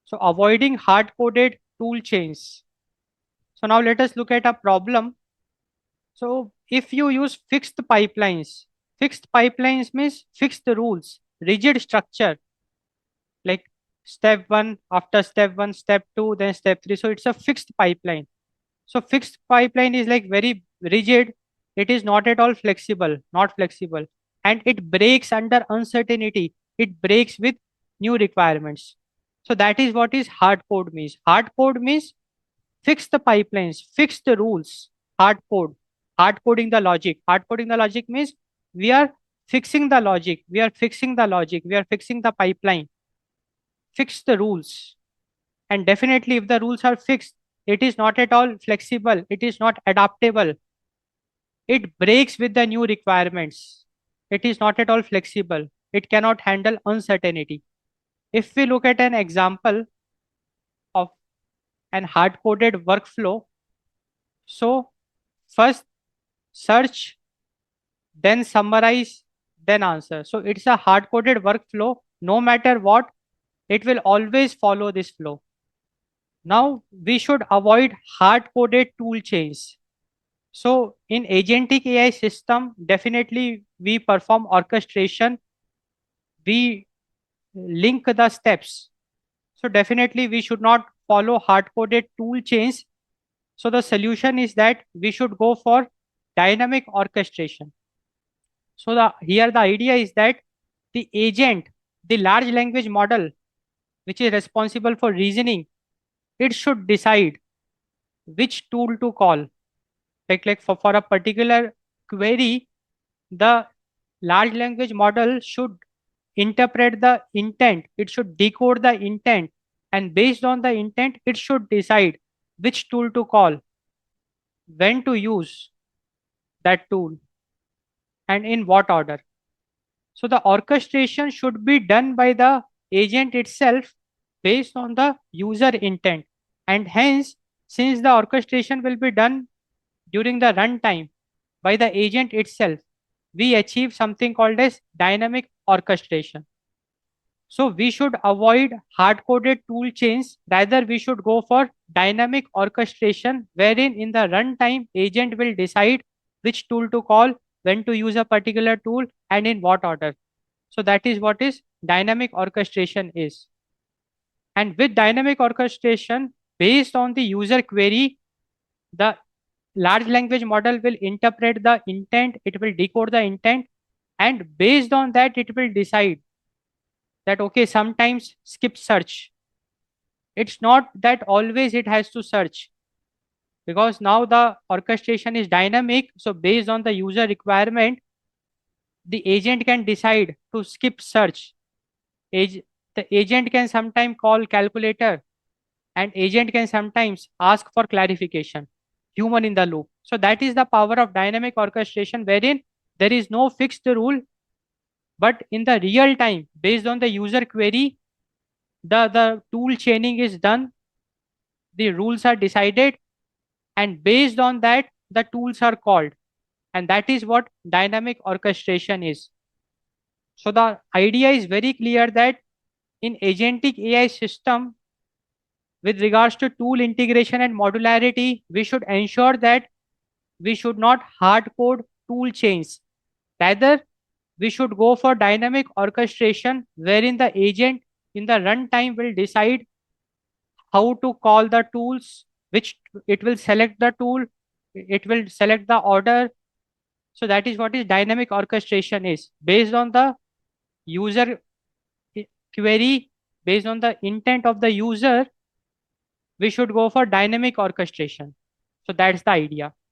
So avoiding hard-coded tool chains. So now let us look at a problem. So if you use fixed pipelines means fixed rules, rigid structure, like step one, after step one, step two, then step three. So it's a fixed pipeline. So fixed pipeline is like very rigid. It is not at all flexible, not flexible. And it breaks under uncertainty. It breaks with new requirements. So that is what is hard code means. Hard code means fix the pipelines, fix the rules. Hard code, hard coding the logic. Hard coding the logic means we are fixing the logic. We are fixing the logic. We are fixing the pipeline. Fix the rules. And definitely, if the rules are fixed, it is not at all flexible. It is not adaptable. It breaks with the new requirements. It is not at all flexible. It cannot handle uncertainty. If we look at an example of an hard coded workflow, so first search, then summarize, then answer. So it's a hard coded workflow. No matter what, it will always follow this flow. Now we should avoid hard coded tool chains. So in agentic AI system, definitely we perform orchestration. We link the steps. So definitely we should not follow hard coded tool chains. So the solution is that we should go for dynamic orchestration. So the idea is that the agent, the large language model, which is responsible for reasoning, it should decide which tool to call. Like for a particular query, the large language model should interpret the intent, it should decode the intent, and based on the intent, it should decide which tool to call, when to use that tool, and in what order. So the orchestration should be done by the agent itself based on the user intent. And hence, since the orchestration will be done during the runtime by the agent itself, we achieve something called as dynamic orchestration. So we should avoid hard-coded tool chains. Rather, we should go for dynamic orchestration, wherein in the runtime, agent will decide which tool to call, when to use a particular tool, and in what order. So that is what is dynamic orchestration is. And with dynamic orchestration, based on the user query, the large language model will interpret the intent, it will decode the intent, and based on that, it will decide that, okay, sometimes skip search. It's not that always it has to search, because now the orchestration is dynamic. So based on the user requirement, the agent can decide to skip search. The agent can sometimes call calculator, and agent can sometimes ask for clarification, human in the loop. So that is the power of dynamic orchestration, wherein there is no fixed rule, but in the real time, based on the user query, the tool chaining is done, the rules are decided, and based on that, the tools are called. And that is what dynamic orchestration is. So the idea is very clear that in agentic AI system, with regards to tool integration and modularity, we should ensure that we should not hard code tool chains. Rather, we should go for dynamic orchestration, wherein the agent in the runtime will decide how to call the tools, which it will select the tool, it will select the order. So that is what is dynamic orchestration is. Based on the user query, based on the intent of the user, we should go for dynamic orchestration. So that's the idea.